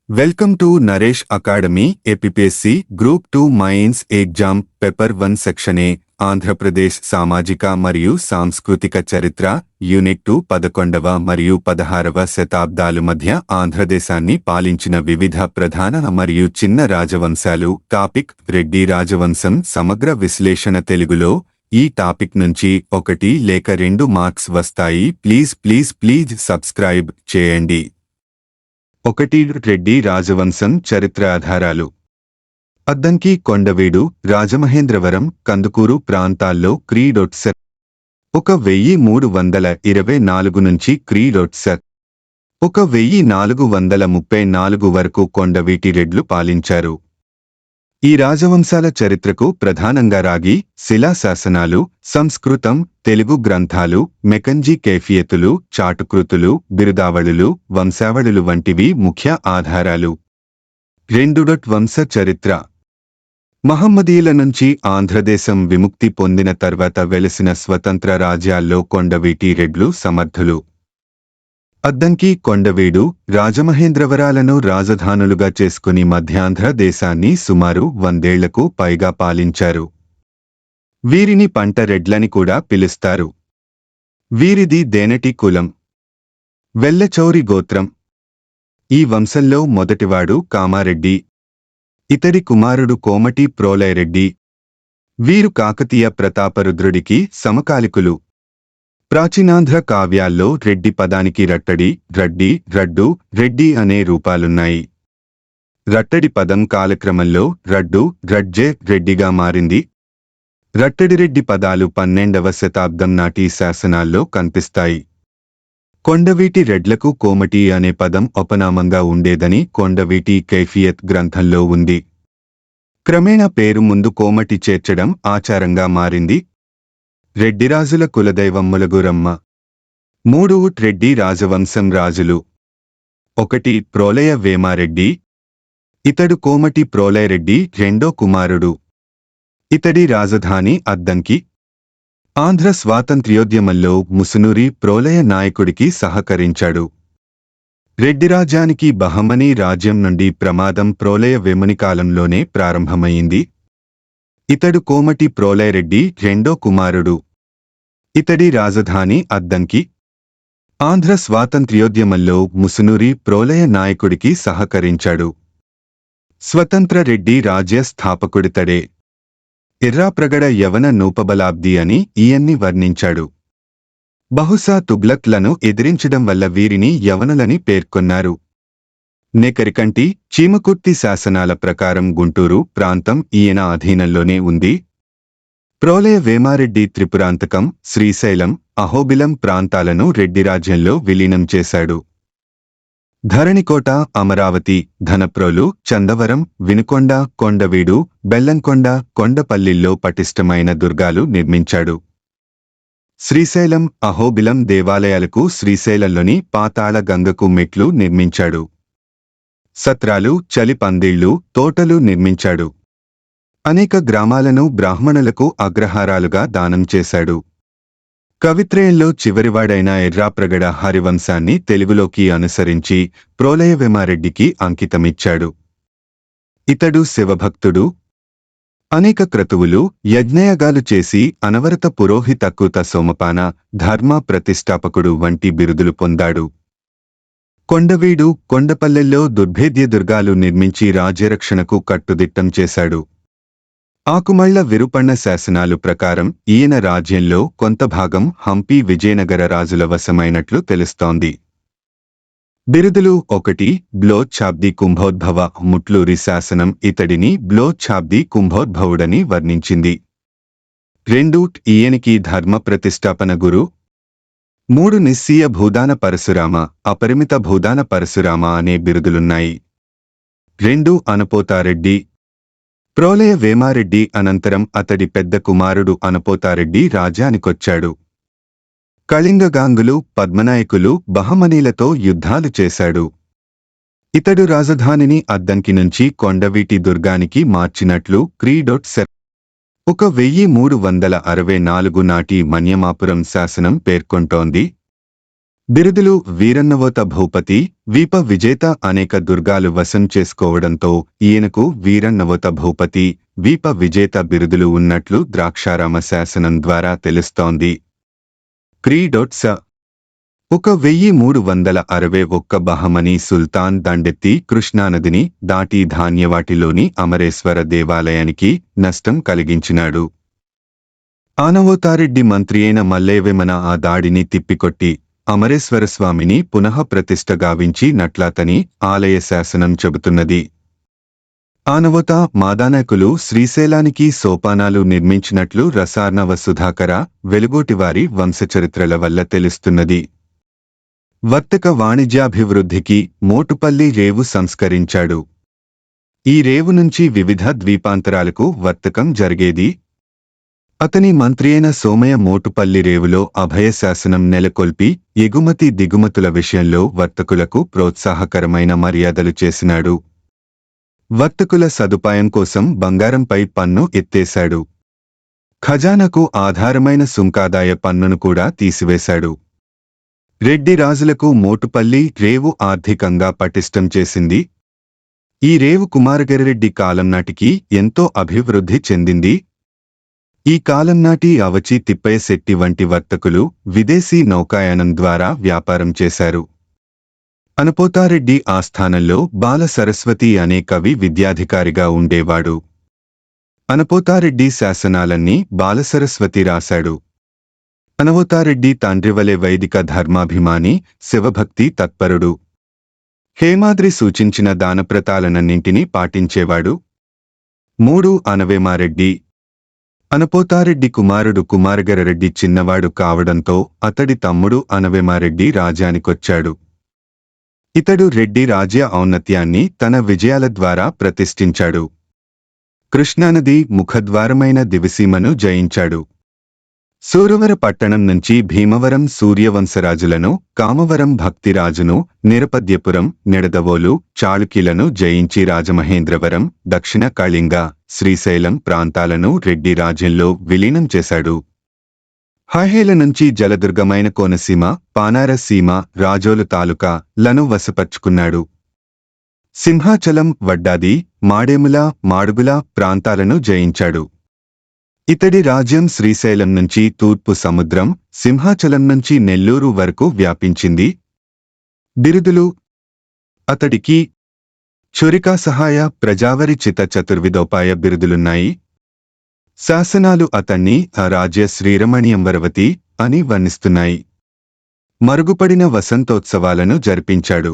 Welcome to Naresh academy APSC group 2 mains exam paper 1 section ఏ ఆంధ్రప్రదేశ్ సామాజిక మరియు సాంస్కృతిక చరిత్ర యూనిట్ 2 11వ మరియు 16వ శతాబ్దాలు మధ్య ఆంధ్రదేశాన్ని పాలించిన వివిధ ప్రధాన మరియు చిన్న రాజవంశాలు టాపిక్ రెడ్డి రాజవంశం సమగ్ర విశ్లేషణ తెలుగులో ఈ టాపిక్ నుంచి 1 లేక 2 మార్క్స్ వస్తాయి ప్లీజ్ సబ్స్క్రైబ్ చేయండి 1 రెడ్డి రాజవంశం చరిత్ర ఆధారాలు అద్దంకి కొండవీడు రాజమహేంద్రవరం కందుకూరు ప్రాంతాల్లో క్రీ. 1324 నుంచి క్రీ. 1434 వరకు కొండవీటి రెడ్లు పాలించారు. ఈ రాజవంశాల చరిత్రకు ప్రధానంగా రాగి శిలాశాసనాలు, సంస్కృతం, తెలుగు గ్రంథాలు, మెకంజీ కేఫియతులు, చాటుకృతులు, బిరుదావళులు, వంశావళులు వంటివి ముఖ్య ఆధారాలు. 2. వంశ చరిత్ర మహమ్మదీయుల నుంచి ఆంధ్రదేశం విముక్తి పొందిన తర్వాత వెలిసిన స్వతంత్ర రాజ్యాల్లో కొండవీటి రెడ్లు సమర్థులు. అద్దంకి కొండవీడు రాజమహేంద్రవరాలను రాజధానులుగా చేసుకుని మధ్యాంధ్ర దేశాన్ని సుమారు 100 ఏళ్లకు పైగా పాలించారు. వీరిని పంట రెడ్లని కూడా పిలుస్తారు. వీరిది దేనటి కులం, వెల్లచౌరి గోత్రం. ఈ వంశంలో మొదటివాడు కామారెడ్డి. ఇతడి కుమారుడు కోమటి ప్రోలయరెడ్డి. వీరు కాకతీయ ప్రతాపరుద్రుడికి సమకాలికులు. ప్రాచీనాంధ్ర కావ్యాల్లో రెడ్డి పదానికి రట్టడి, రడ్డి, రడ్డు, రెడ్డి అనే రూపాలున్నాయి. రట్టడి పదం కాలక్రమంలో రడ్డు, రడ్జె, రెడ్డిగా మారింది. రట్టడిరెడ్డి పదాలు 12వ శతాబ్దం నాటి శాసనాల్లో కనిపిస్తాయి. కొండవీటి రెడ్లకు కోమటి అనే పదం ఉపనామంగా ఉండేదని కొండవీటి కైఫియత్ గ్రంథంలో ఉంది. క్రమేణా పేరు ముందు కోమటి చేర్చడం ఆచారంగా మారింది. రెడ్డిరాజుల కులదైవం ములగురమ్మ. 3 రెడ్డి రాజవంశం రాజులు. 1 ప్రోలయ వేమారెడ్డి. ఇతడు కోమటి ప్రోలయరెడ్డి రెండో కుమారుడు. ఇతడి రాజధాని అద్దంకి. ఆంధ్ర స్వాతంత్ర్యోద్యమంలో ముసునూరి ప్రోలయ నాయకుడికి సహకరించాడు. రెడ్డిరాజ్యానికి బహమనీ రాజ్యం నుండి ప్రమాదం ప్రోలయ వేముని కాలంలోనే ప్రారంభమైంది. ఇతడు కోమటి ప్రోలయరెడ్డి రెండో కుమారుడు. ఇతడి రాజధాని అద్దంకి. ఆంధ్ర స్వాతంత్ర్యోద్యమంలో ముసునూరి ప్రోలయ నాయకుడికి సహకరించాడు. స్వతంత్ర రెడ్డి రాజ్య స్థాపకుడితడే. ఎర్రాప్రగడ యవన నూపబలాబ్ది అని ఈయన్ని వర్ణించాడు. బహుశా తుగ్లక్లను ఎదిరించడం వల్ల వీరిని యవనులని పేర్కొన్నారు. నేకరికంటి, చీమకుర్తి శాసనాల ప్రకారం గుంటూరు ప్రాంతం ఈయన అధీనంలోనే ఉంది. ప్రోలయ వేమారెడ్డి త్రిపురాంతకం, శ్రీశైలం, అహోబిలం ప్రాంతాలను రెడ్డిరాజ్యంలో విలీనం చేశాడు. ధరణికోట, అమరావతి, ధనప్రోలు, చందవరం, వినుకొండ, కొండవీడు, బెల్లంకొండ, కొండపల్లిల్లో పటిష్టమైన దుర్గాలు నిర్మించాడు. శ్రీశైలం, అహోబిలం దేవాలయాలకు శ్రీశైలంలోని పాతాళ గంగకు మెట్లు నిర్మించాడు. సత్రాలు, చలి పందిళ్లు, తోటలు నిర్మించాడు. అనేక గ్రామాలను బ్రాహ్మణులకు అగ్రహారాలుగా దానం చేశాడు. కవిత్రయంలో చివరివాడైన ఎర్రాప్రగడ హరివంశాన్ని తెలుగులోకి అనుసరించి ప్రోలయ వేమారెడ్డికి అంకితమిచ్చాడు. ఇతడు శివభక్తుడు. అనేక క్రతువులు, యజ్ఞయాగాలు చేసి అనవరత పురోహితక్కుత సోమపాన, ధర్మ ప్రతిష్టాపకుడు వంటి బిరుదులు పొందాడు. కొండవీడు, కొండపల్లెల్లో దుర్భేద్య దుర్గాలు నిర్మించి రాజ్యరక్షణకు కట్టుదిట్టం చేశాడు. ఆకుమళ్ల విరుపಣ್ణ శాసనాలు ప్రకారం ఈయన రాజ్యంలో కొంత భాగం హంపి విజయనగర రాజుల వశమైనట్లు తెలుస్తోంది. బిరుదులు 1 బ్లోఛాబ్ది కుంభోద్భవ. ముట్లూరి శాసనం ఇతడిని బ్లోఛాబ్ది కుంభోద్భవుడని వర్ణించింది. 2 ఈయనికి ధర్మ ప్రతిష్టాపన గురు. 3 నిస్సీయ భూదాన పరశురామ, అపరిమిత భూదాన పరశురామ అనే బిరుదులున్నాయి. 2 అనపోతారెడ్డి. ప్రోలయ వేమారెడ్డి అనంతరం అతడి పెద్ద కుమారుడు అనపోతారెడ్డి రాజ్యానికొచ్చాడు. కళింగగాంగులు, పద్మనాయకులు, బహమనీలతో యుద్ధాలు చేశాడు. ఇతడు రాజధానిని అద్దంకి నుంచి కొండవీటి దుర్గానికి మార్చినట్లు క్రీ. 1364 నాటి మన్యమాపురం శాసనం పేర్కొంటోంది. బిరుదులు వీరన్నవోత భూపతి, వీప విజేత అనేక దుర్గాలు వశం చేసుకోవడంతో ఈయనకు వీరన్నవోత భూపతి, వీప విజేత బిరుదులు ఉన్నట్లు ద్రాక్షారామ శాసనం ద్వారా తెలుస్తోంది. క్రీ.స 1361 బహమనీ సుల్తాన్ దండెత్తి కృష్ణానదిని దాటి ధాన్యవాటిలోని అమరేశ్వర దేవాలయానికి నష్టం కలిగించినాడు. ఆనవోతారెడ్డి మంత్రి అయిన మల్లేవేమన ఆ దాడిని తిప్పికొట్టి అమరేశ్వరస్వామిని పునః ప్రతిష్ఠ గావించి నట్లాతని ఆలయ శాసనం చెబుతున్నది. ఆనవోత మాదానాయకులు శ్రీశైలానికి సోపానాలు నిర్మించినట్లు రసార్ణవ సుధాకర, వెలుగోటివారి వంశచరిత్రల వల్ల తెలుస్తున్నది. వర్తక వాణిజ్యాభివృద్ధికి మోటుపల్లి రేవు సంస్కరించాడు. ఈ రేవు నుంచి వివిధ ద్వీపాంతరాలకు వర్తకం జరిగేది. అతని మంత్రి అయిన సోమయ్య మోటుపల్లి రేవులో అభయ శాసనం నెలకొల్పి ఎగుమతి దిగుమతుల విషయంలో వర్తకులకు ప్రోత్సాహకరమైన మర్యాదలు చేసినాడు. వర్తకుల సదుపాయం కోసం బంగారంపై పన్ను ఎత్తేశాడు. ఖజానాకు ఆధారమైన సుంకాదాయ పన్నును కూడా తీసివేశాడు. రెడ్డి రాజులకు మోటుపల్లి రేవు ఆర్థికంగా పటిష్టం చేసింది. ఈ రేవు కుమారగిరిరెడ్డి కాలం నాటికి ఎంతో అభివృద్ధి చెందింది. ఈ కాలం నాటి అవచి తిప్పయ్య శెట్టి వంటి వర్తకులు విదేశీ నౌకాయానం ద్వారా వ్యాపారం చేశారు. అనపోతారెడ్డి ఆస్థానంలో బాల సరస్వతి అనే కవి విద్యాధికారిగా ఉండేవాడు. అనపోతారెడ్డి శాసనాలన్నీ బాలసరస్వతి రాశాడు. అనవోతారెడ్డి తండ్రివలె వైదిక ధర్మాభిమాని, శివభక్తి తత్పరుడు. హేమాద్రి సూచించిన దానప్రతాలనన్నింటినీ పాటించేవాడు. 3 అనవేమారెడ్డి. అనపోతారెడ్డి కుమారుడు కుమారగిరిరెడ్డి చిన్నవాడు కావడంతో అతడి తమ్ముడు అనవేమారెడ్డి రాజ్యానికొచ్చాడు. ఇతడు రెడ్డి రాజ్య ఔన్నత్యాన్ని తన విజయాల ద్వారా ప్రతిష్ఠించాడు. కృష్ణానది ముఖద్వారమైన దివిసీమను జయించాడు. సూరవర పట్టణం నుంచి భీమవరం సూర్యవంశరాజులను, కామవరం భక్తిరాజును, నిరపద్యపురం, నిడదవోలు, చాళుక్యులను జయించి రాజమహేంద్రవరం, దక్షిణ కళింగ, శ్రీశైలం ప్రాంతాలను రెడ్డి రాజ్యంలో విలీనం చేశాడు. హైహేల నుంచి జలదుర్గమైన కోనసీమ, పానారసీమ, రాజోలు తాలూకా లను వశపర్చుకున్నాడు. సింహాచలం, వడ్డాది, మాడేముల, మాడుగుల ప్రాంతాలను జయించాడు. ఇతడి రాజ్యం శ్రీశైలం నుంచి తూర్పు సముద్రం, సింహాచలం నుంచి నెల్లూరు వరకు వ్యాపించింది. బిరుదులు అతడికి చురికా సహాయ, ప్రజావరి చిత చతుర్విధోపాయ బిరుదులున్నాయి. శాసనాలు అతన్ని రాజ్య శ్రీరమణీయంవరవతి అని వర్ణిస్తున్నాయి. మరుగుపడిన వసంతోత్సవాలను జరిపించాడు.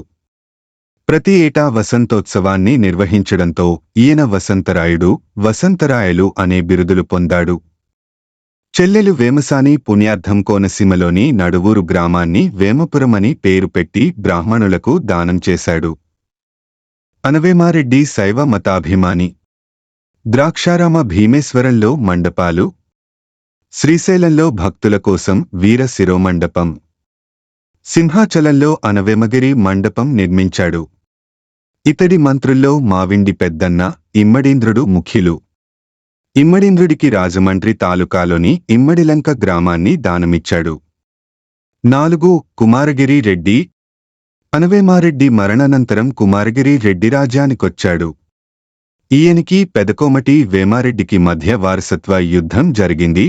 ప్రతి ఏటా వసంతోత్సవాన్ని నిర్వహించడంతో ఈయన వసంతరాయుడు, వసంతరాయలు అనే బిరుదులు పొందాడు. చెల్లెలు వేమసాని పుణ్యార్థం కోనసీమలోని నడువూరు గ్రామాన్ని వేమపురమని పేరు పెట్టి బ్రాహ్మణులకు దానం చేశాడు. అనవేమారెడ్డి శైవ మతాభిమాని. ద్రాక్షారామ భీమేశ్వరంలో మండపాలు, శ్రీశైలంలో భక్తుల కోసం వీర శిరోమండపం, సింహాచలంలో అనవేమగిరి మండపం నిర్మించాడు. ఇతడి మంత్రుల్లో మావిండి పెద్దన్న, ఇమ్మడీంద్రుడు ముఖ్యులు. ఇమ్మడీంద్రుడికి రాజమండ్రి తాలూకాలోని ఇమ్మడిలంక గ్రామాన్ని దానమిచ్చాడు. 4 కుమారగిరి రెడ్డి. అనవేమారెడ్డి మరణానంతరం కుమారగిరి రెడ్డి రాజ్యానికొచ్చాడు. ఈయనికి పెదకోమటి వేమారెడ్డికి మధ్య వారసత్వ యుద్ధం జరిగింది.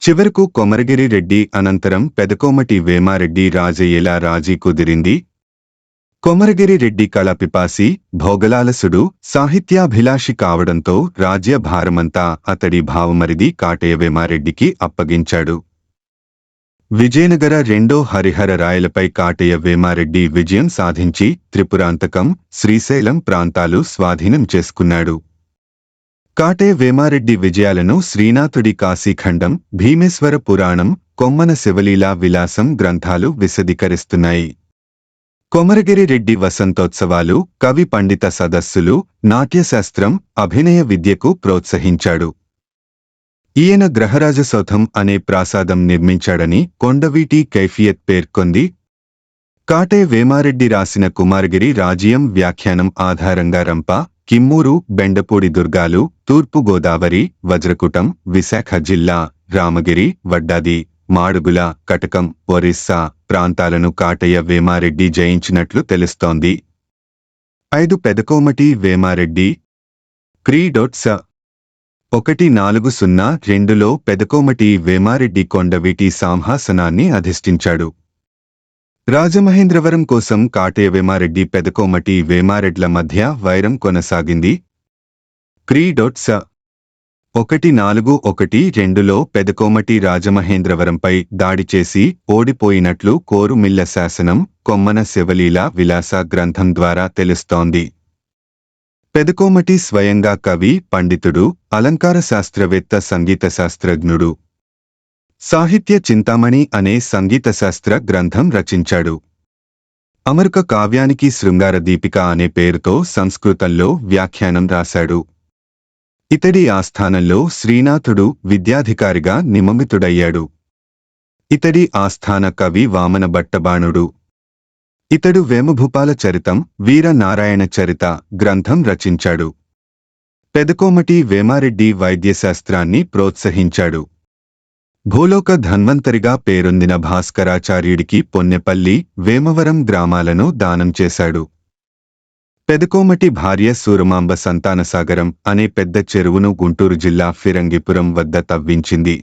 చివరకు కొమరగిరి రెడ్డి అనంతరం పెదకోమటి వేమారెడ్డి రాజయ్యేలా రాజీ కుదిరింది. కొమరగిరి రెడ్డి కళాపిపాసి, భోగలాలసుడు, సాహిత్యాభిలాషి కావడంతో రాజ్య భారమంతా అతడి భావమరిది కాటయ్య వేమారెడ్డికి అప్పగించాడు. విజయనగర రెండో హరిహర రాయలపై కాటయ్య వేమారెడ్డి విజయం సాధించి త్రిపురాంతకం, శ్రీశైలం ప్రాంతాలు స్వాధీనం చేసుకున్నాడు. కాటయ్య వేమారెడ్డి విజయాలను శ్రీనాథుడి కాశీఖండం, భీమేశ్వర పురాణం, కొమ్మన శివలీలా విలాసం గ్రంథాలు విశదీకరిస్తున్నాయి. కొమరగిరి రెడ్డి వసంతోత్సవాలు, కవి పండిత సదస్సులు, నాట్యశాస్త్రం, అభినయ విద్యకు ప్రోత్సహించాడు. ఈయన గ్రహరాజసౌధం అనే ప్రాసాదం నిర్మించాడని కొండవీటి కైఫియత్ పేర్కొంది. కాటయ్య వేమారెడ్డి రాసిన కుమారగిరి రాజ్యం వ్యాఖ్యానం ఆధారంగా రంప, కిమ్మూరు, బెండపూడి దుర్గాలు, తూర్పు గోదావరి, వజ్రకుటం, విశాఖ జిల్లా, రామగిరి, వడ్డాది, మాడుగుల, కటకం, ఒరిస్సా ప్రాంతాలను కాటయ్య వేమారెడ్డి జయించినట్లు తెలుస్తోంది. 5 పెదకోమటి వేమారెడ్డి క్రీ.స 1402లో పెదకోమటి వేమారెడ్డి కొండవీటి సింహాసనాన్ని అధిష్ఠించాడు. రాజమహేంద్రవరం కోసం కాటయ్య వేమారెడ్డి పెదకోమటి వేమారెడ్ల మధ్య వైరం కొనసాగింది. క్రీ.స 1412లో పెదకోమటి రాజమహేంద్రవరంపై దాడి చేసి ఓడిపోయినట్లు కోరుమిల్ల శాసనం, కొమ్మన శివలీల విలాస గ్రంథం ద్వారా తెలుస్తోంది. పెదకోమటి స్వయంగా కవి, పండితుడు, అలంకార శాస్త్రవేత్త, సంగీత శాస్త్రజ్ఞుడు. సాహిత్య చింతామణి అనే సంగీత శాస్త్ర గ్రంథం రచించాడు. అమరుక కావ్యానికి శృంగార దీపిక అనే పేరుతో సంస్కృతంలో వ్యాఖ్యానం రాశాడు. ఇతడి ఆస్థానంలో శ్రీనాథుడు విద్యాధికారిగా నియమితుడయ్యాడు. ఇతడి ఆస్థాన కవి వామన భట్టబాణుడు. ఇతడు వేమభూపాల చరితం, వీర నారాయణ చరిత గ్రంథం రచించాడు. పెదకోమటి వేమారెడ్డి వైద్యశాస్త్రాన్ని ప్రోత్సహించాడు. భూలోక ధన్వంతరిగా పేరొందిన భాస్కరాచార్యుడికి పొన్నెపల్లి, వేమవరం గ్రామాలను దానం చేశాడు. పెదకోమటి భార్య సూరమాంబ సంతానసాగరం అనే పెద్ద చెరువును గుంటూరు జిల్లా ఫిరంగిపురం వద్ద తవ్వించింది.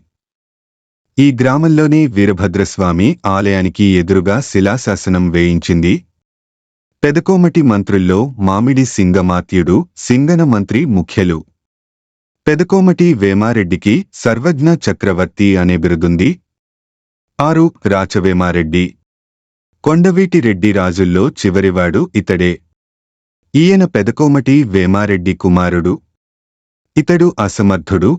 ఈ గ్రామంలోని వీరభద్రస్వామి ఆలయానికి ఎదురుగా శిలాశాసనం వేయించింది. పెదకోమటి మంత్రుల్లో మామిడి సింగమాత్యుడు, సింగన మంత్రి ముఖ్యులు. పెదకోమటి వేమారెడ్డికి సర్వజ్ఞ చక్రవర్తి అనే బిరుదుంది. 6 రాచవేమారెడ్డి కొండవీటి రెడ్డి రాజుల్లో చివరివాడు ఇతడే. ఈయన పెదకోమటి వేమారెడ్డి కుమారుడు. ఇతడు అసమర్థుడు.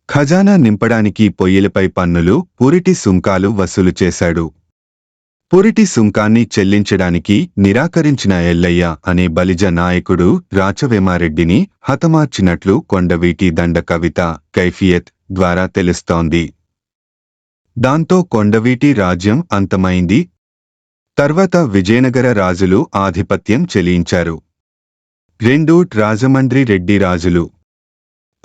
ఖజానా నింపడానికి పొయ్యిలపై పన్నులు, పురిటి సుంకాలు వసూలు చేశాడు. పురిటి సుంకాన్ని చెల్లించడానికి నిరాకరించిన ఎల్లయ్య అనే బలిజ నాయకుడు రాచవేమారెడ్డిని హతమార్చినట్లు కొండవీటి దండ కవిత కైఫియత్ ద్వారా తెలుస్తోంది. దాంతో కొండవీటి రాజ్యం అంతమైంది. తర్వాత విజయనగర రాజులు ఆధిపత్యం చెలించారు. 2 రాజమండ్రి రెడ్డి రాజులు.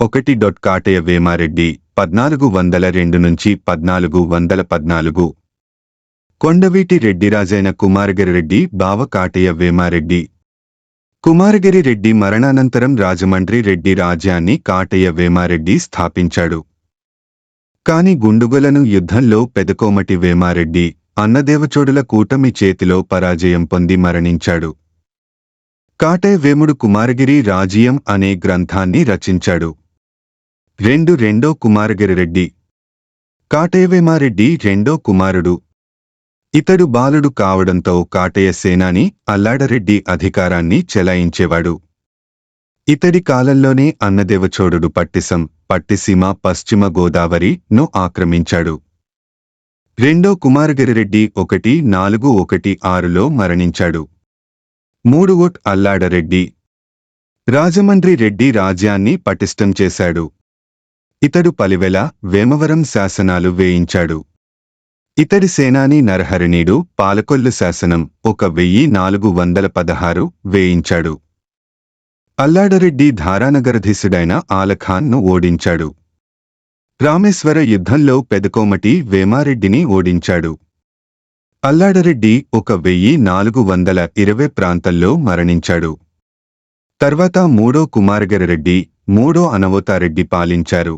1 కాటయ్య వేమారెడ్డి 1402 నుంచి 1414. కొండవీటి రెడ్డిరాజైన కుమారగిరిరెడ్డి బావ కాటయ్య వేమారెడ్డి. కుమారగిరిరెడ్డి మరణానంతరం రాజమండ్రి రెడ్డి రాజ్యాన్ని కాటయ్య వేమారెడ్డి స్థాపించాడు. కాని గుండుగొలను యుద్ధంలో పెదకోమటి వేమారెడ్డి అన్నదేవచోడుల కూటమి చేతిలో పరాజయం పొంది మరణించాడు. కాటయ్య వేముడు కుమారగిరి రాజ్యం అనే గ్రంథాన్ని రచించాడు. 2 కుమారగిరిరెడ్డి కాటయ్య వేమారెడ్డి రెండో కుమారుడు. ఇతడు బాలుడు కావడంతో కాటయ్య సేనాని అల్లాడరెడ్డి అధికారాన్ని చెలాయించేవాడు. ఇతడి కాలంలోనే అన్నదేవచోడుడు పట్టిసం, పట్టిసీమ, పశ్చిమ గోదావరి ను ఆక్రమించాడు. 2 కుమారగిరిరెడ్డి 1416లో మరణించాడు. 3 అల్లాడరెడ్డి రాజమండ్రి రెడ్డి రాజ్యాన్ని పటిష్టం చేశాడు. ఇతడు పలివెల, వేమవరం శాసనాలు వేయించాడు. ఇతడి సేనాని నరహరిణీడు పాలకొల్లు శాసనం 1416 వేయించాడు. అల్లాడరెడ్డి ధారానగరధీసుడైన ఆలఖాన్ను ఓడించాడు. రామేశ్వర యుద్ధంలో పెదకోమటి వేమారెడ్డిని ఓడించాడు. అల్లాడరెడ్డి 1420 ప్రాంతంలో మరణించాడు. తర్వాత 3 కుమారగిరిరెడ్డి, 3 అనవోతారెడ్డి పాలించారు.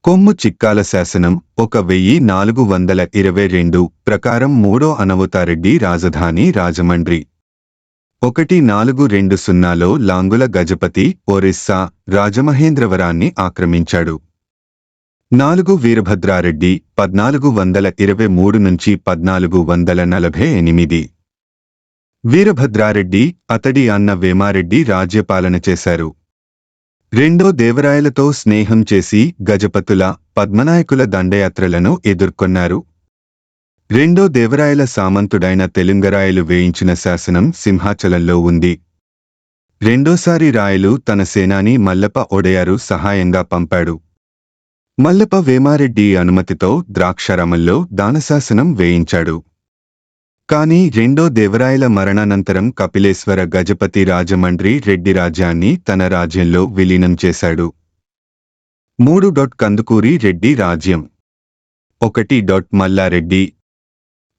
కొమ్ము చిక్కాల శాసనం 1422 ప్రకారం 3 అనవోతారెడ్డి రాజధాని రాజమండ్రి. 1420లో లాంగుల గజపతి ఒరిస్సా రాజమహేంద్రవరాన్ని ఆక్రమించాడు. 4 వీరభద్రారెడ్డి 1423 నుంచి 1448. వీరభద్రారెడ్డి, అతడి అన్న వేమారెడ్డి రాజ్యపాలన చేశారు. 2 దేవరాయలతో స్నేహం చేసి గజపతుల, పద్మనాయకుల దండయాత్రలను ఎదుర్కొన్నారు. 2 దేవరాయల సామంతుడైన తెలుంగరాయలు వేయించిన శాసనం సింహాచలంలో ఉంది. రెండోసారి రాయలు తన సేనాని మల్లప ఒడయారు సహాయంగా పంపాడు. మల్లప వేమారెడ్డి అనుమతితో ద్రాక్షారామంలో దానశాసనం వేయించాడు. కాని 2 దేవరాయల మరణానంతరం కపిలేశ్వర గజపతి రాజమండ్రి రెడ్డి రాజ్యాన్ని తన రాజ్యంలో విలీనం చేశాడు. 3 కందుకూరి రెడ్డి రాజ్యం మల్లారెడ్డి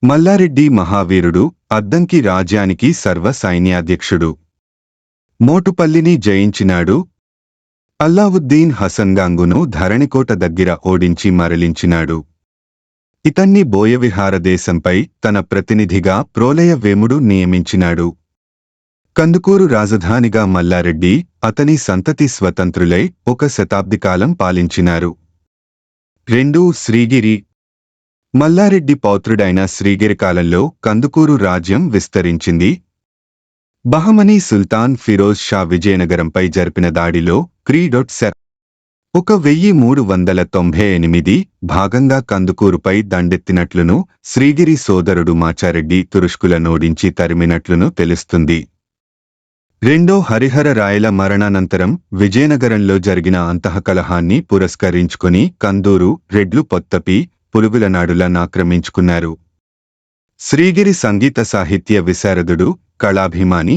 మల్లారెడ్డి మహావీరుడు, అద్దంకి రాజ్యానికి సర్వ సైన్యాధ్యక్షుడు. మోటుపల్లిని జయించినాడు. అల్లావుద్దీన్ హసన్గాంగును ధరణికోట దగ్గర ఓడించి మరలించినాడు. ఇతన్ని బోయవిహార దేశంపై తన ప్రతినిధిగా ప్రోలయ వేముడు నియమించినాడు. కందుకూరు రాజధానిగా మల్లారెడ్డి, అతని సంతతి స్వతంత్రులై 1 శతాబ్దికాలం పాలించినారు. 2 శ్రీగిరి మల్లారెడ్డి పౌత్రుడైన శ్రీగిరి కాలంలో కందుకూరు రాజ్యం విస్తరించింది. బహమనీ సుల్తాన్ ఫిరోజ్ షా విజయనగరంపై జరిపిన దాడిలో క్రీ.సెర్ 1398 భాగంగా కందుకూరుపై దండెత్తినట్లును, శ్రీగిరి సోదరుడు మాచారెడ్డి తురుష్కుల నోడించి తరిమినట్లును తెలుస్తుంది. 2 హరిహర రాయల మరణానంతరం విజయనగరంలో జరిగిన అంతఃకలహాన్ని పురస్కరించుకుని కందూరు రెడ్లు పొత్తపి, పులుగులనాడులనాక్రమించుకున్నారు. శ్రీగిరి సంగీత సాహిత్య విశారదుడు, కళాభిమాని.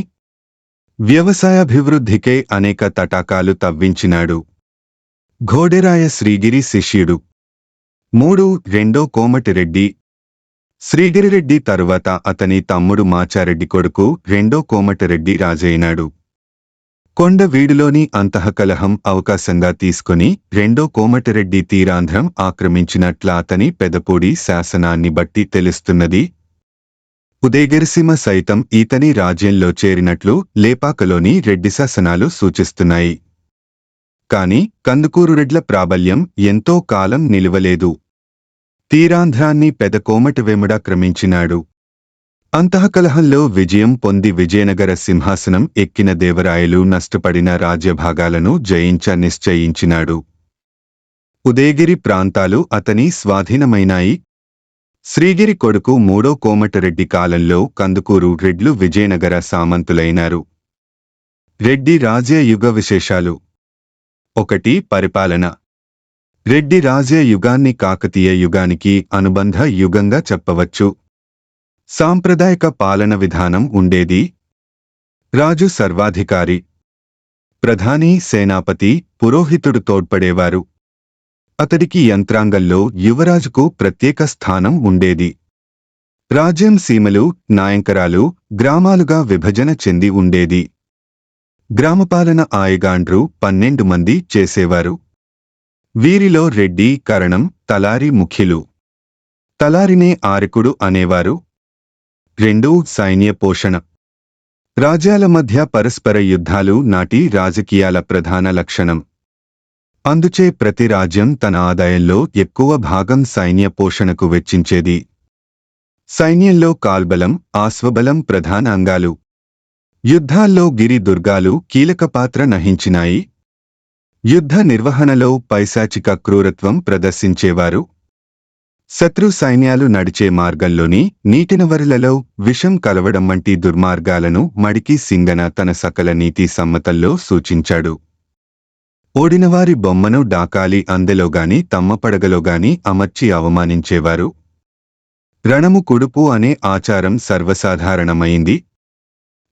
వ్యవసాయాభివృద్ధికై అనేక తటాకాలు తవ్వించినాడు. ఘోడెరాయ శ్రీగిరి శిష్యుడు. 3 కోమటిరెడ్డి శ్రీగిరిరెడ్డి తరువాత అతని తమ్ముడు మాచారెడ్డి కొడుకు 2 కోమటిరెడ్డి రాజైనాడు. కొండవీడులోని అంతఃకలహం అవకాశంగా తీసుకుని 2 కోమటిరెడ్డి తీరాంధ్రం ఆక్రమించినట్ల అతని పెదపూడి శాసనాన్ని బట్టి తెలుస్తున్నది. ఉదయగిరిసీమ సైతం ఈతని రాజ్యంలో చేరినట్లు లేపాకలోని రెడ్డి శాసనాలు సూచిస్తున్నాయి. కాని కందుకూరు రెడ్ల ప్రాబల్యం ఎంతో కాలం నిలువలేదు. తీరాంధ్రాన్ని పెద కోమటివేముడాక్రమించినాడు. అంతఃకలహంలో విజయం పొంది విజయనగర సింహాసనం ఎక్కిన దేవరాయలు నష్టపడిన రాజ్యభాగాలను జయించ నిశ్చయించినాడు. ఉదయగిరి ప్రాంతాలు అతని స్వాధీనమైనాయి. శ్రీగిరి కొడుకు 3 కోమటిరెడ్డి కాలంలో కందుకూరు రెడ్లు విజయనగర సామంతులైనారు. రెడ్డి రాజ్య యుగ విశేషాలు. 1 పరిపాలన. రెడ్డి రాజ్య యుగాన్ని కాకతీయ యుగానికి అనుబంధ యుగంగా చెప్పవచ్చు. సాంప్రదాయక పాలన విధానం ఉండేది. రాజు సర్వాధికారి. ప్రధాని, సేనాపతి, పురోహితుడు తోడ్పడేవారు. అతడికి యంత్రాంగంలో యువరాజుకు ప్రత్యేక స్థానం ఉండేది. రాజ్యం సీమలు, నాయంకరాలు, గ్రామాలుగా విభజన చెంది ఉండేది. గ్రామపాలన ఆయగాండ్రు 12 మంది చేసేవారు. వీరిలో రెడ్డి, కరణం, తలారి ముఖ్యులు. తలారినే ఆరకుడు అనేవారు. 2 సైన్య పోషణ. రాజ్యాల మధ్య పరస్పర యుద్ధాలు నాటి రాజకీయాల ప్రధాన లక్షణం. అందుచే ప్రతి రాజ్యం తన ఆదాయంలో ఎక్కువ భాగం సైన్య పోషణకు వెచ్చించేది. సైన్యంలో కాల్బలం, ఆశ్వబలం ప్రధాన అంగాలు. యుద్ధాల్లో గిరి దుర్గాలు కీలక పాత్ర వహించినాయి. యుద్ధ నిర్వహణలో పైశాచిక క్రూరత్వం ప్రదర్శించేవారు. శత్రు సైన్యాలు నడిచే మార్గంలోని నీటినవరులలో విషం కలవడం వంటి దుర్మార్గాలను మడికి సింగన తన సకల నీతి సమ్మతంలో సూచించాడు. ఓడినవారి బొమ్మను డాకాలి అందెలోగాని తమ్మ పడగలోగాని అమర్చి అవమానించేవారు. రణము కుడుపు అనే ఆచారం సర్వసాధారణమైంది.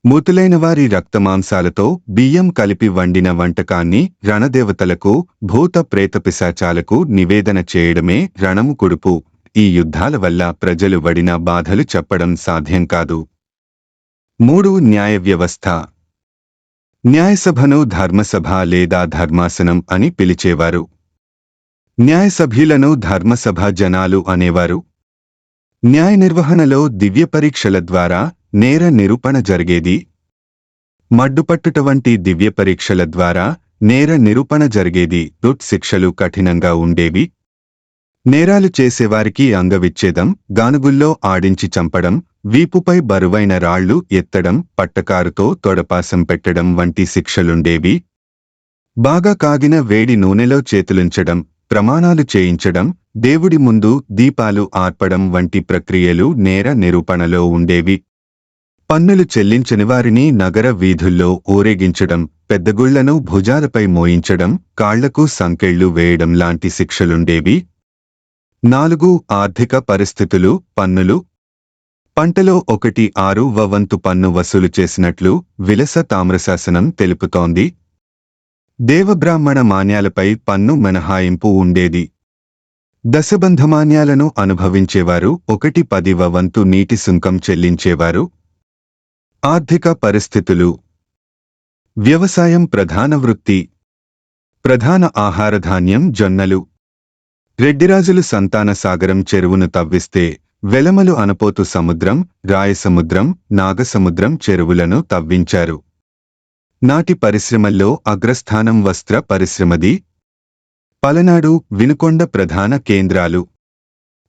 మృతులైనవారి రక్తమాంసాలతో బియ్యం కలిపి వండిన వంటకాన్ని రణదేవతలకు, భూత ప్రేతపిశాచాలకు నివేదన చేయడమే రణము కుడుపు. ఈ యుద్ధాల వల్ల ప్రజలు పడిన బాధలు చెప్పడం సాధ్యం కాదు. 3 న్యాయ వ్యవస్థ. న్యాయసభను ధర్మసభ లేదా ధర్మాసనం అని పిలిచేవారు. న్యాయసభ్యులను ధర్మసభ జనాలు అనేవారు. న్యాయ నిర్వహణలో దివ్య పరీక్షల ద్వారా నేర నిరూపణ జరిగేది. మడ్డుపట్టుట వంటి దివ్య పరీక్షల ద్వారా నేర నిరూపణ జరిగేది. శిక్షలు కఠినంగా ఉండేవి. నేరాలు చేసేవారికి అంగవిచ్ఛేదం, గానుగుల్లో ఆడించి చంపడం, వీపుపై బరువైన రాళ్లు ఎత్తడం, పట్టకారుతో తొడపాసం పెట్టడం వంటి శిక్షలుండేవి. బాగా కాగిన వేడి నూనెలో చేతులుంచడం, ప్రమాణాలు చేయించడం, దేవుడి ముందు దీపాలు ఆర్పడం వంటి ప్రక్రియలు నేర నిరూపణలో ఉండేవి. పన్నులు చెల్లించని వారిని నగర వీధుల్లో ఊరేగించడం, పెద్దగుళ్లను భుజాలపై మోయించడం, కాళ్లకు సంకెళ్లు వేయడం లాంటి శిక్షలుండేవి. 4 ఆర్థిక పరిస్థితులు. పన్నులు. పంటలో 1/6వ వంతు పన్ను వసూలు చేసినట్లు విలస తామ్రశాసనం తెలుపుతోంది. దేవబ్రాహ్మణ మాన్యాలపై పన్ను మినహాయింపు ఉండేది. దశబంధమాన్యాలను అనుభవించేవారు 1/10వ వంతు నీటి సుంకం చెల్లించేవారు. ఆర్థిక పరిస్థితులు. వ్యవసాయం ప్రధాన వృత్తి. ప్రధాన ఆహారధాన్యం జొన్నలు. రెడ్డిరాజులు సంతాన సాగరం చెరువును తవ్విస్తే వెలమలు అనపోతు సముద్రం, రాయసముద్రం, నాగసముద్రం చెరువులను తవ్వించారు. నాటి పరిశ్రమల్లో అగ్రస్థానం వస్త్ర పరిశ్రమది. పలనాడు, వినుకొండ ప్రధాన కేంద్రాలు.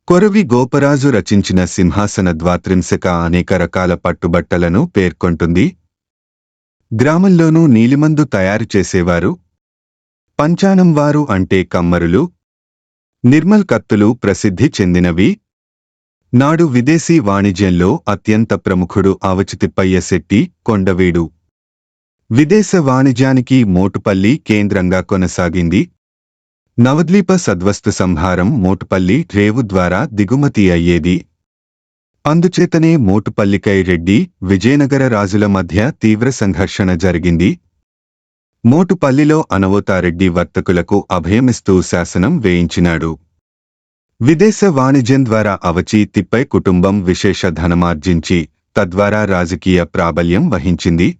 కొరవి గోపరాజు రచించిన సింహాసన ద్వాత్రింశక అనేక రకాల పట్టుబట్టలను పేర్కొంటుంది. గ్రామంలోనూ నీలిమందు తయారు చేసేవారు. పంచానం వారు అంటే కమ్మరులు. నిర్మల్ కత్తులు ప్రసిద్ధి చెందినవి. నాడు విదేశీ వాణిజ్యంలో అత్యంత ప్రముఖుడు అవచితిప్పయ్య శెట్టి, కొండవీడు. విదేశ వాణిజ్యానికి మోటుపల్లి కేంద్రంగా కొనసాగింది. నవద్వీప సద్వస్తు సంభారం మోటుపల్లి రేవు ద్వారా దిగుమతి అయ్యేది. అందుచేతనే మోటుపల్లికై రెడ్డి, విజయనగర రాజుల మధ్య తీవ్ర సంఘర్షణ జరిగింది. మోటుపల్లిలో అనవోతారెడ్డి వర్తకులకు అభయమిస్తూ శాసనం వేయించినాడు. విదేశ వాణిజ్యం ద్వారా అవచి తిప్పై కుటుంబం విశేష ధనమార్జించి తద్వారా రాజకీయ ప్రాబల్యం వహించింది.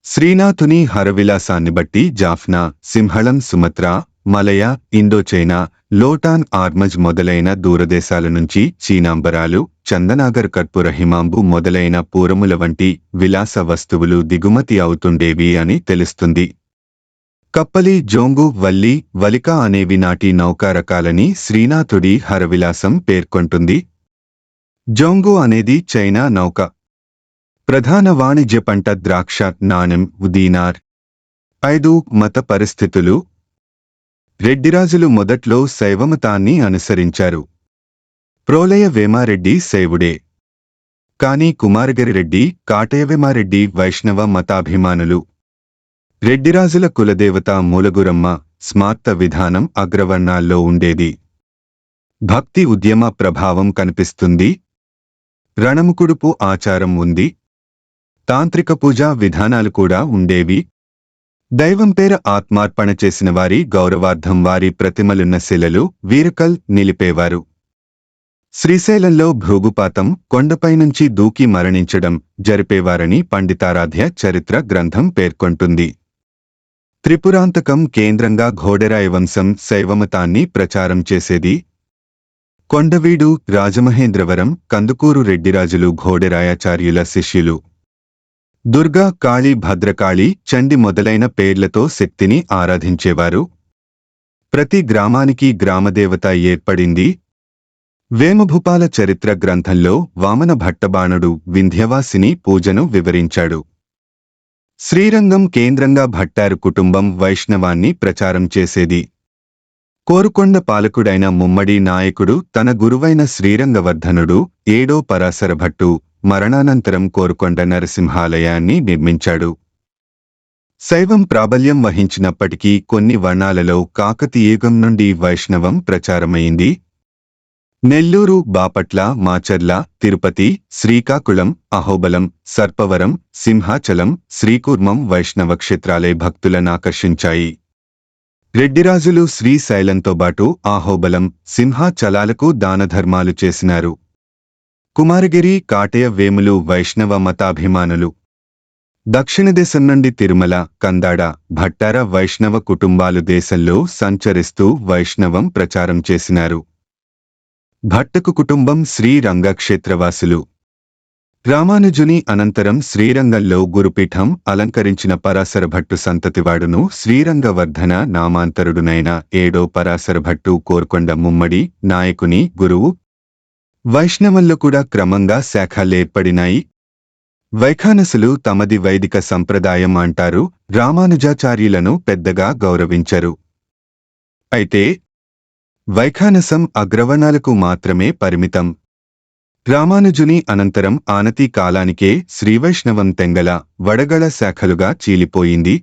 శ్రీనాథుని హరవిలాసాన్ని బట్టి జాఫ్నా, సింహళం, సుమత్రా, మలయ, ఇండోచైనా, లోటాన్, ఆర్మజ్ మొదలైన దూరదేశాల నుంచి చీనాంబరాలు, చందనాగర్, కర్పూర, హిమాంబు మొదలైన పూరముల వంటి విలాస వస్తువులు దిగుమతి అవుతుండేవి అని తెలుస్తుంది. కప్పలి, జోంగు, వల్లి, వలిక అనేవి నాటి నౌకా రకాలని శ్రీనాథుడి హరవిలాసం పేర్కొంటుంది. జోంగు అనేది చైనా నౌక. ప్రధాన వాణిజ్య పంట ద్రాక్ష, నాణెం, దీనార్. 5. మత పరిస్థితులు. రెడ్డిరాజులు మొదట్లో శైవమతాన్ని అనుసరించారు. ప్రోలయ వేమారెడ్డి శైవుడే. కాని కుమారగిరిరెడ్డి, కాటయవేమారెడ్డి వైష్ణవ మతాభిమానులు. రెడ్డిరాజుల కులదేవత మూలగురమ్మ స్మార్త విధానం అగ్రవర్ణాల్లో ఉండేది. భక్తి ఉద్యమ ప్రభావం కనిపిస్తుంది. రణముకుడుపు ఆచారం ఉంది. తాంత్రిక పూజా విధానాలు కూడా ఉండేవి. దైవం పేర ఆత్మార్పణ చేసిన వారి గౌరవార్థం వారి ప్రతిమలున్న శిలలు, వీరకల్ నిలిపేవారు. శ్రీశైలంలో భృగుపాతం, కొండపైనుంచి దూకి మరణించడం జరిపేవారని పండితారాధ్య చరిత్ర గ్రంథం పేర్కొంటుంది. త్రిపురాంతకం కేంద్రంగా ఘోడెరాయ వంశం శైవమతాన్ని ప్రచారం చేసేది. కొండవీడు, రాజమహేంద్రవరం, కందుకూరు రెడ్డిరాజులు ఘోడెరాయాచార్యుల శిష్యులు. దుర్గా, కాళీ, భద్రకాళి, చండి మొదలైన పేర్లతో శక్తిని ఆరాధించేవారు. ప్రతి గ్రామానికి గ్రామదేవత ఏర్పడింది. వేమభూపాల చరిత్ర గ్రంథంలో వామన భట్టబాణుడు వింధ్యవాసిని పూజను వివరించాడు. శ్రీరంగం కేంద్రంగా భట్టారు కుటుంబం వైష్ణవాన్ని ప్రచారం చేసేది. కోరుకొండ పాలకుడైన ముమ్మడి నాయకుడు తన గురువైన శ్రీరంగవర్ధనుడు 7వ పరాశర భట్టు మరణానంతరం కోరుకొండ నరసింహాలయాన్ని నిర్మించాడు. శైవం ప్రాబల్యం వహించినప్పటికీ కొన్ని వర్ణాలలో కాకతీయుగం నుండి వైష్ణవం ప్రచారమైంది. నెల్లూరు, బాపట్ల, మాచర్ల, తిరుపతి, శ్రీకాకుళం, అహోబలం, సర్పవరం, సింహాచలం, శ్రీకూర్మం వైష్ణవ క్షేత్రాలే భక్తులనాకర్షించాయి. రెడ్డిరాజులు శ్రీశైలంతోబాటు అహోబలం, సింహాచలాలకు దానధర్మాలు చేసినారు. కుమారగిరి, కాటయ వేములు వైష్ణవ మతాభిమానులు. దక్షిణ దేశం నుండి తిరుమల, కందాడ, భట్టార వైష్ణవ కుటుంబాలు దేశంలో సంచరిస్తూ వైష్ణవం ప్రచారం చేసినారు. భట్టకు కుటుంబం శ్రీరంగ క్షేత్రవాసులు. రామానుజుని అనంతరం శ్రీరంగంలో గురుపీఠం అలంకరించిన పరాశర భట్టు సంతతివాడును శ్రీరంగవర్ధన నామాంతరుడునైన 7వ పరాశర భట్టు కోరుకొండ ముమ్మడి నాయకుని గురువు. వైష్ణవంలో కూడా క్రమంగా శాఖలేర్పడినాయి. వైఖానసులు తమది వైదిక సంప్రదాయం అంటారు. రామానుజాచార్యులను పెద్దగా గౌరవించరు. అయితే వైఖానసం అగ్రవర్ణాలకు మాత్రమే పరిమితం. రామానుజుని అనంతరం ఆనతి కాలానికే శ్రీవైష్ణవం తెంగల, వడగళ శాఖలుగా చీలిపోయింది.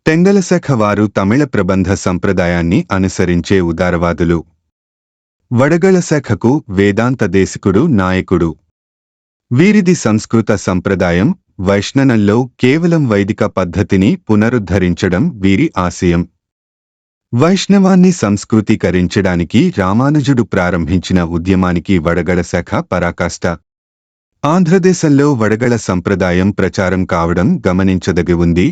తెంగల శాఖ వారు తమిళ ప్రబంధ సంప్రదాయాన్ని అనుసరించే ఉదారవాదులు. వడగళ శాఖకు వేదాంత దేశికుడు నాయకుడు. వీరిది సంస్కృత సంప్రదాయం. వైష్ణవంలో కేవలం వైదిక పద్ధతిని పునరుద్ధరించడం వీరి ఆశయం. వైష్ణవాన్ని సంస్కృతీకరించడానికి రామానుజుడు ప్రారంభించిన ఉద్యమానికి వడగళ శాఖ పరాకాష్ట. ఆంధ్రదేశంలో వడగళ సంప్రదాయం ప్రచారం కావడం గమనించదగి ఉంది.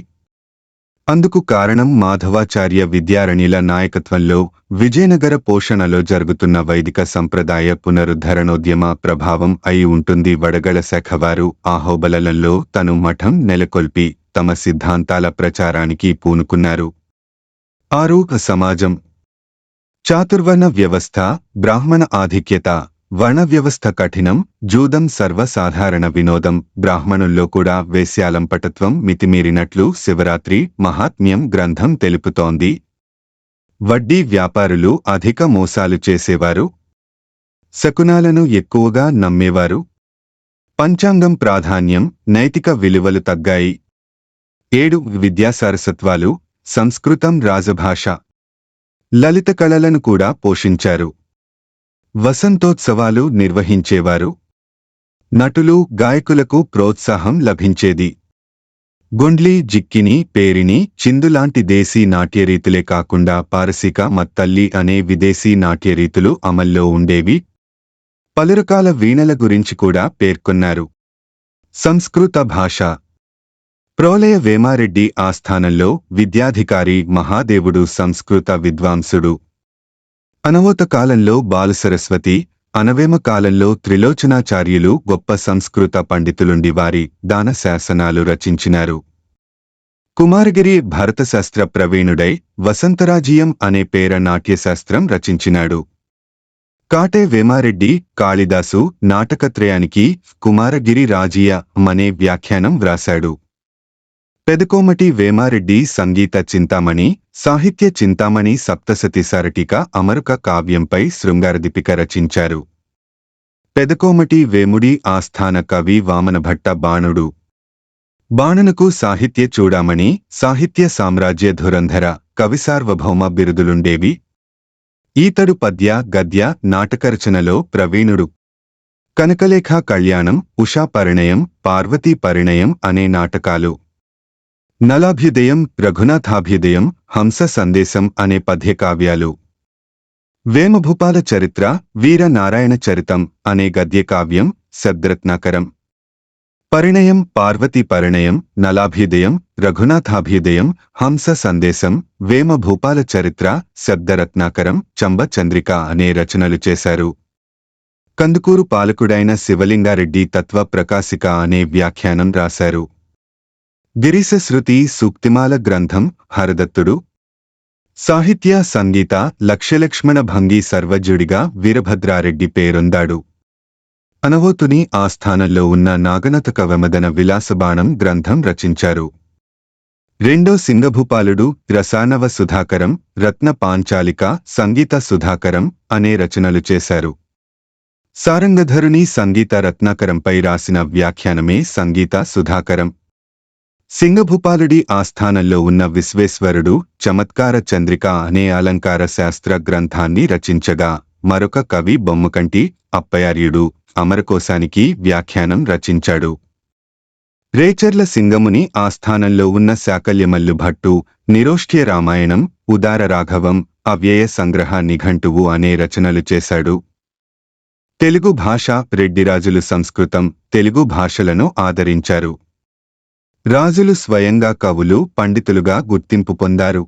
అందుకు కారణం మాధవాచార్య విద్యారణిల నాయకత్వంలో విజయనగర పోషణలో జరుగుతున్న వైదిక సంప్రదాయ పునరుద్ధరణోద్యమ ప్రభావం అయి ఉంటుంది. వడగళ శాఖవారు ఆహోబలంలో తను మఠం నెలకొల్పి తమ సిద్ధాంతాల ప్రచారానికి పూనుకున్నారు. ఆరూహ సమాజం, చాతుర్వర్ణ వ్యవస్థ, బ్రాహ్మణ ఆధిక్యత, వర్ణ వ్యవస్థ కఠినం, జూదం సర్వసాధారణ వినోదం, బ్రాహ్మణుల్లో కూడా వేశ్యాలంపటత్వం మితిమీరినట్లు శివరాత్రి మహాత్మ్యం గ్రంథం తెలుపుతోంది. వడ్డీ వ్యాపారులు అధిక మోసాలు చేసేవారు, శకునాలను ఎక్కువగా నమ్మేవారు, పంచాంగం ప్రాధాన్యం, నైతిక విలువలు తగ్గాయి. 7 విద్యాసారసత్వాలు, సంస్కృతం రాజభాష, లలిత కళలను కూడా పోషించారు. వసంతోత్సవాలు నిర్వహించేవారు. నటులు, గాయకులకు ప్రోత్సాహం లభించేది. గుండ్లి, జిక్కిని, పేరిణి, చిందులాంటి దేశీ నాట్యరీతులే కాకుండా పారసీక మత్తల్లి అనే విదేశీ నాట్యరీతులు అమల్లో ఉండేవి. పలురకాల వీణల గురించి కూడా పేర్కొన్నారు. సంస్కృత భాష, ప్రోలయ వేమారెడ్డి ఆస్థానంలో విద్యాధికారి మహాదేవుడు సంస్కృత విద్వాంసుడు. అనవోత కాలంలో బాలసరస్వతి, అనవేమ కాలంలో త్రిలోచనాచార్యులు గొప్ప సంస్కృత పండితులుండి వారి దాన శాసనాలు రచించినారు. కుమారగిరి భరతశాస్త్ర ప్రవీణుడై వసంతరాజీయం అనే పేర నాట్యశాస్త్రం రచించినాడు. కాటే వేమారెడ్డి కాళిదాసు నాటకత్రయానికి కుమారగిరి రాజీయం అనే వ్యాఖ్యానం వ్రాశాడు. పెదకోమటి వేమారెడ్డి సంగీత చింతామణి, సాహిత్య చింతామణి, సప్తసతి సరటిక, అమరుక కావ్యంపై శృంగారదీపిక రచించారు. పెదకోమటి వేముడి ఆస్థాన కవి వామనభట్ట బాణుడు. బాణునకు సాహిత్య చూడామణి, సాహిత్య సామ్రాజ్య ధురంధర, కవిసార్వభౌమ బిరుదులుండేవి. ఈతడు పద్య, గద్య, నాటకరచనలో ప్రవీణుడు. కనకలేఖ కళ్యాణం, ఉషా పరిణయం, పార్వతీ పరిణయం అనే నాటకాలు, నలాభ్యుదయం, రఘునాథాభ్యుదయం, హంస సందేశం అనే పద్యకావ్యాలు, వేమభూపాల చరిత్ర, వీర నారాయణ చరితం అనే గద్యకావ్యం, శబ్దరత్నాకరం. పరిణయం, పార్వతీ పరిణయం, నలాభ్యుదయం, రఘునాథాభ్యుదయం, హంస సందేశం, వేమభూపాల చరిత్ర, శబ్దరత్నాకరం, చంబ చంద్రిక అనే రచనలు చేశారు. కందుకూరు పాలకుడైన శివలింగారెడ్డి తత్వ ప్రకాశిక అనే వ్యాఖ్యానం రాశారు. గిరీశ శృతి సూక్తిమాల గ్రంథం, హరదత్తుడు. సాహిత్య, సంగీత, లక్ష్యలక్ష్మణ భంగి సర్వజ్ఞుడిగా వీరభద్రారెడ్డి పేరొందాడు. అనవోతుని ఆస్థానంలో ఉన్న నాగనత కవమదన విలాసబాణం గ్రంథం రచించారు. రెండో సింగభూపాలుడు రసానవ సుధాకరం, రత్న పాంచాలిక, సంగీత సుధాకరం అనే రచనలు చేశారు. సారంగధరుని సంగీత రత్నాకరంపై రాసిన వ్యాఖ్యానమే సంగీత సుధాకరం. సింగభూపాలుడి ఆస్థానంలో ఉన్న విశ్వేశ్వరుడు చమత్కార చంద్రిక అనే అలంకార శాస్త్ర గ్రంథాన్ని రచించగా, మరొక కవి బొమ్మకంటి అప్పయార్యుడు అమరకోశానికి వ్యాఖ్యానం రచించాడు. రేచర్ల సింగముని ఆస్థానంలో ఉన్న శాకల్యమల్లు భట్టు నిరోష్ఠ్య రామాయణం, ఉదార రాఘవం, అవ్యయ సంగ్రహ నిఘంటువు అనే రచనలు చేశాడు. తెలుగు భాష, రెడ్డిరాజులు సంస్కృతం, తెలుగు భాషలను ఆదరించారు. రాజులు స్వయంగా కవులు, పండితులుగా గుర్తింపు పొందారు.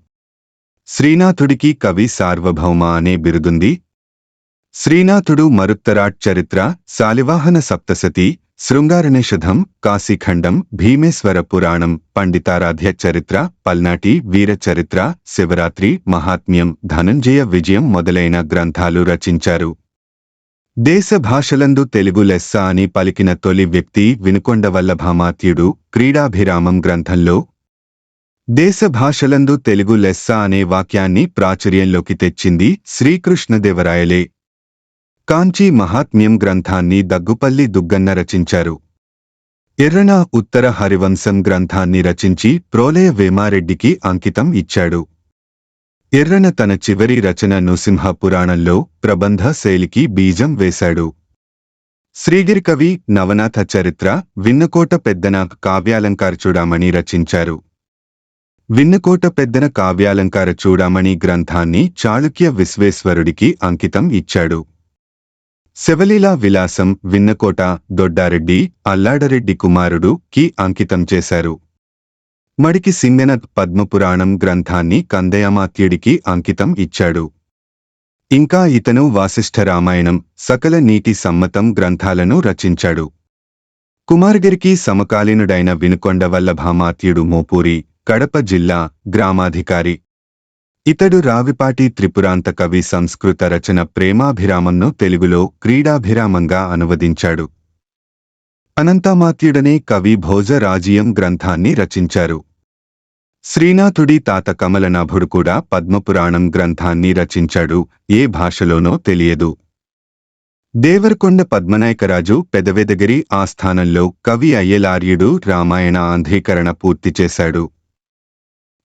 శ్రీనాథుడికి కవి సార్వభౌమ అనే బిరుదుంది. శ్రీనాథుడు మరుత్తరాట్ చరిత్ర, శాలివాహన సప్తసతి, శృంగారనిషధం, కాశీఖండం, భీమేశ్వర పురాణం, పండితారాధ్య చరిత్ర, పల్నాటి వీర చరిత్ర, శివరాత్రి మహాత్మ్యం, ధనంజయ విజయం మొదలైన గ్రంథాలు రచించారు. దేశ భాషలందు తెలుగు లెస్స అని పలికిన తొలి వ్యక్తి వినుకొండ వల్లభామాత్యుడు. క్రీడాభిరామం గ్రంథంలో దేశ భాషలందు తెలుగు లెస్స అనే వాక్యాన్ని ప్రాచుర్యంలోకి తెచ్చింది శ్రీకృష్ణదేవరాయలే. కాంచీ మహాత్మ్యం గ్రంథాన్ని దగ్గుపల్లి దుగ్గన్న రచించారు. ఎర్రన ఉత్తర హరివంశం గ్రంథాన్ని రచించి ప్రోలయ వేమారెడ్డికి అంకితం ఇచ్చాడు. ఎర్రన తన చివరి రచన నృసింహ పురాణంలో ప్రబంధ శైలికి బీజం వేశాడు. శ్రీగిరికవి నవనాథ చరిత్ర, విన్నకోట పెద్దన కావ్యాలంకారచూడామణి రచించారు. విన్నకోట పెద్దన కావ్యాలంకార చూడామణి గ్రంథాన్ని చాళుక్య విశ్వేశ్వరుడికి అంకితం ఇచ్చాడు. శివలీలా విలాసం విన్నకోట దొడ్డారెడ్డి అల్లాడరెడ్డి కుమారుడు కి అంకితం చేశారు. మడికి సింగన పద్మపురాణం గ్రంథాన్ని కందయమాత్యుడికి అంకితం ఇచ్చాడు. ఇంకా ఇతను వాసిష్ఠ రామాయణం సకల నీతి సమ్మతం గ్రంథాలను రచించాడు. కుమారగిరికి సమకాలీనుడైన వినుకొండ వల్లభామాత్యుడు మోపూరి కడప జిల్లా గ్రామాధికారి. ఇతడు రావిపాటి త్రిపురాంత కవి సంస్కృత రచన ప్రేమాభిరామంను తెలుగులో క్రీడాభిరామంగా అనువదించాడు. అనంతమాత్యుడనే కవి భోజరాజీయం గ్రంథాన్ని రచించారు. శ్రీనాథుడి తాత కమలనాభుడు కూడా పద్మపురాణం గ్రంథాన్ని రచించాడు. ఏ భాషలోనో తెలియదు. దేవరకొండ పద్మనాయకరాజు పెదవెదగిరి ఆస్థానంలో కవి అయ్యలార్యుడు రామాయణ ఆంధ్రీకరణ పూర్తి చేశాడు.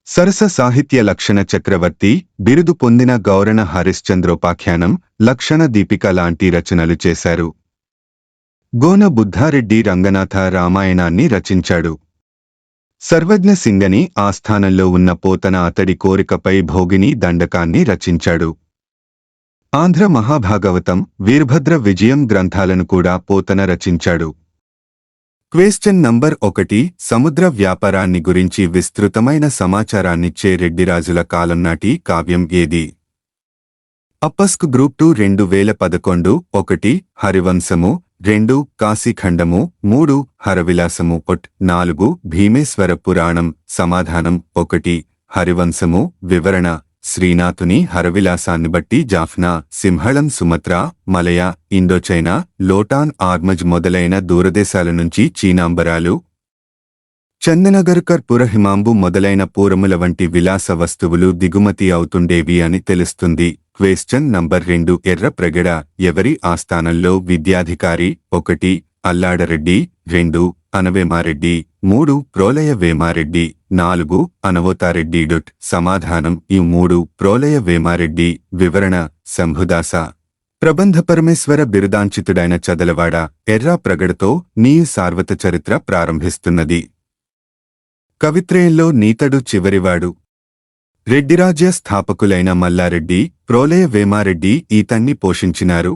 సరస సాహిత్య లక్షణ చక్రవర్తి బిరుదు పొందిన గౌరణ హరిశ్చంద్రోపాఖ్యానం లక్షణ దీపిక లాంటి రచనలు చేశారు. గోన బుద్ధారెడ్డి రంగనాథ రామాయణాన్ని రచించాడు. సర్వజ్ఞ సింగని ఆస్థానంలో ఉన్న పోతన అతడి కోరికపై భోగిని దండకాన్ని రచించాడు. ఆంధ్ర మహాభాగవతం వీరభద్ర విజయం గ్రంథాలను కూడా పోతన రచించాడు. క్వశ్చన్ నంబర్ 1 సముద్ర వ్యాపారాన్ని గురించి విస్తృతమైన సమాచారాన్నిచ్చే రెడ్డిరాజుల కాలం నాటి కావ్యం ఏది? అప్పస్క్ గ్రూప్ 2 2011 1 హరివంశము 2 కాశీఖండము 3 హరవిలాసము 4 భీమేశ్వర పురాణం. సమాధానం 1 హరివంశము. వివరణ శ్రీనాథుని హరవిలాసాన్ని బట్టి జాఫ్నా, సింహళం, సుమత్ర, మలయ, ఇండోచైనా, లోటాన్, ఆర్మజ్ మొదలైన దూరదేశాల నుంచి చీనాంబరాలు, చందనగర్, కర్పూర, హిమాంబు మొదలైన పూరముల వంటి విలాస వస్తువులు దిగుమతి అవుతుండేవి అని తెలుస్తుంది. క్వశ్చన్ నంబర్ 2 ఎర్ర ప్రగడ ఎవరి ఆస్థానంలో విద్యాధికారి? 1 అల్లాడరెడ్డి, 2 అనవేమారెడ్డి, 3 ప్రోలయ వేమారెడ్డి, 4 అనవోతారెడ్డి. సమాధానం ఈ 3 ప్రోలయ వేమారెడ్డి. వివరణ శంభుదాస ప్రబంధ పరమేశ్వర బిరుదాంచితుడైన చదలవాడ ఎర్రా ప్రగడతో నీయు సార్వత చరిత్ర ప్రారంభిస్తున్నది. కవిత్రయంలో నీతడు చివరివాడు. రెడ్డిరాజ్య స్థాపకులైన మల్లారెడ్డి, ప్రోలయ వేమారెడ్డి ఈతన్ని పోషించినారు.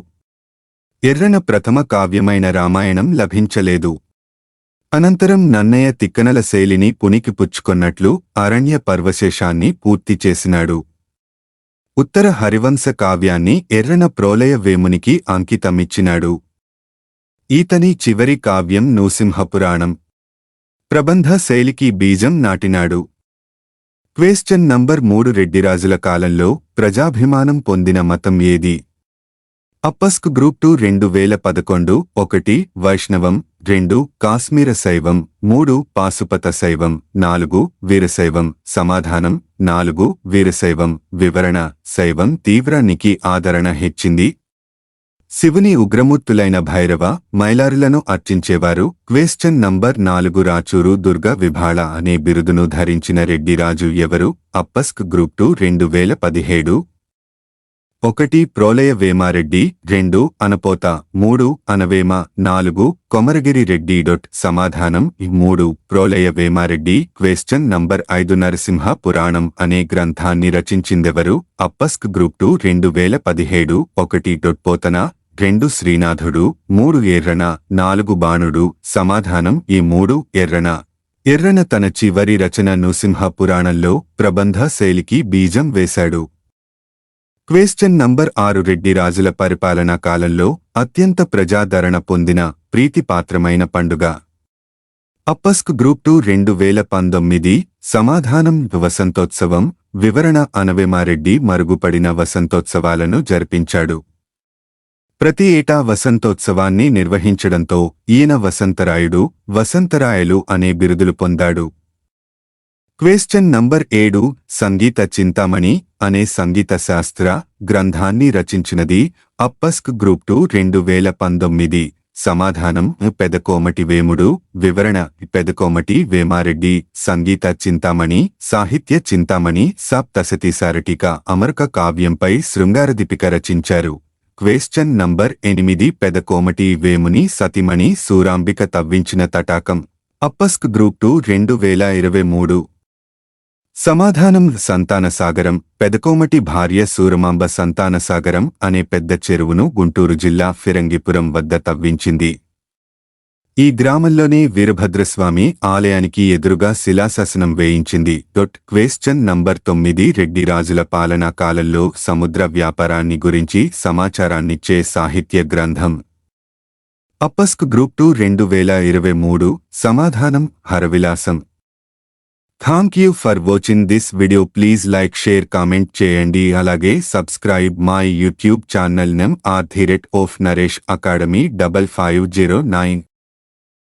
ఎర్రన ప్రథమ కావ్యమైన రామాయణం లభించలేదు. అనంతరం నన్నయ్య తిక్కనల శైలిని పుణికిపుచ్చుకొన్నట్లు అరణ్య పర్వశేషాన్ని పూర్తి చేసినాడు. ఉత్తర హరివంశ కావ్యాన్ని ఎర్రన ప్రోలయ వేమునికి అంకితమిచ్చినాడు. ఈతని చివరి కావ్యం నూసింహపురాణం. ప్రబంధ శైలికి బీజం నాటినాడు. క్వశ్చన్ నంబర్ 3 రెడ్డిరాజుల కాలంలో ప్రజాభిమానం పొందిన మతం ఏది? అప్పస్క్ గ్రూప్ 2 2011 1 వైష్ణవం, 2 కాశ్మీర శైవం, 3 పాశుపత శైవం, 4 వీరశైవం. సమాధానం 4 వీరశైవం. వివరణ శైవం తీవ్రానికి ఆదరణ హెచ్చింది. శివుని ఉగ్రమూర్తులైన భైరవ, మైలారులను అర్చించేవారు. క్వశ్చన్ నంబర్ 4 రాచూరు దుర్గ విభాళ అనే బిరుదును ధరించిన రెడ్డిరాజు ఎవరు? అప్పస్క్ గ్రూప్ 2 2017 1 ప్రోలయ వేమారెడ్డి, 2 అనపోత, 3 అనవేమ, 4 కొమరగిరి రెడ్డి. సమాధానం 3 ప్రోలయ వేమారెడ్డి. క్వశ్చన్ నంబర్ 5 నరసింహ పురాణం అనే గ్రంథాన్ని రచించిందెవరు? అప్పస్క్ గ్రూప్ 2 2017 1 పోతన, 2 శ్రీనాథుడు, 3 ఎర్రన, 4 బాణుడు. సమాధానం ఈ 3 ఎర్రన. ఎర్రన తన చివరి రచన నృసింహ పురాణంలో ప్రబంధ శైలికి బీజం వేశాడు. క్వశ్చన్ నంబర్ 6 రెడ్డిరాజుల పరిపాలనా కాలంలో అత్యంత ప్రజాదరణ పొందిన ప్రీతిపాత్రమైన పండుగ? అప్పస్క్ గ్రూప్ 2 2019 సమాధానం వసంతోత్సవం. వివరణ అనవేమారెడ్డి మరుగుపడిన వసంతోత్సవాలను జరిపించాడు. ప్రతి ఏటా వసంతోత్సవాన్ని నిర్వహించడంతో ఈయన వసంతరాయుడు, వసంతరాయలు అనే బిరుదులు పొందాడు. క్వశ్చన్ నంబర్ 7 సంగీత చింతామణి అనే సంగీత శాస్త్ర గ్రంథాన్ని రచించినది అప్పస్క్ గ్రూప్ 2 2019. సమాధానం పెదకోమటి వేముడు. వివరణ పెదకోమటి వేమారెడ్డి. సంగీత చింతామణి, సాహిత్య చింతామణి, సప్తశతీసారటిక అమరక కావ్యంపై శృంగారదీపిక రచించారు. క్వశ్చన్ నంబర్ 8 పెదకోమటి వేముని సతిమణి సూరాంబిక తవ్వించిన తటాకం? APPSC group 2 2023. సమాధానం సంతానసాగరం. పెదకోమటి భార్య సూరమాంబ సంతానసాగరం అనే పెద్ద చెరువును గుంటూరు జిల్లా ఫిరంగిపురం వద్ద తవ్వించింది. ఈ గ్రామంలోనే వీరభద్రస్వామి ఆలయానికి ఎదురుగా శిలాశాసనం వేయించింది. క్వశ్చన్ నంబర్ 9 రెడ్డి రాజుల పాలనా కాలంలో సముద్ర వ్యాపారాన్ని గురించి సమాచారాన్నిచ్చే సాహిత్య గ్రంథం. అప్పస్క్ గ్రూప్ 2 2023. సమాధానం Haravilasam. Thank you for watching this video. Please like, share, comment చేయండి. అలాగే subscribe my YouTube channel name @Naresh Academy 5509.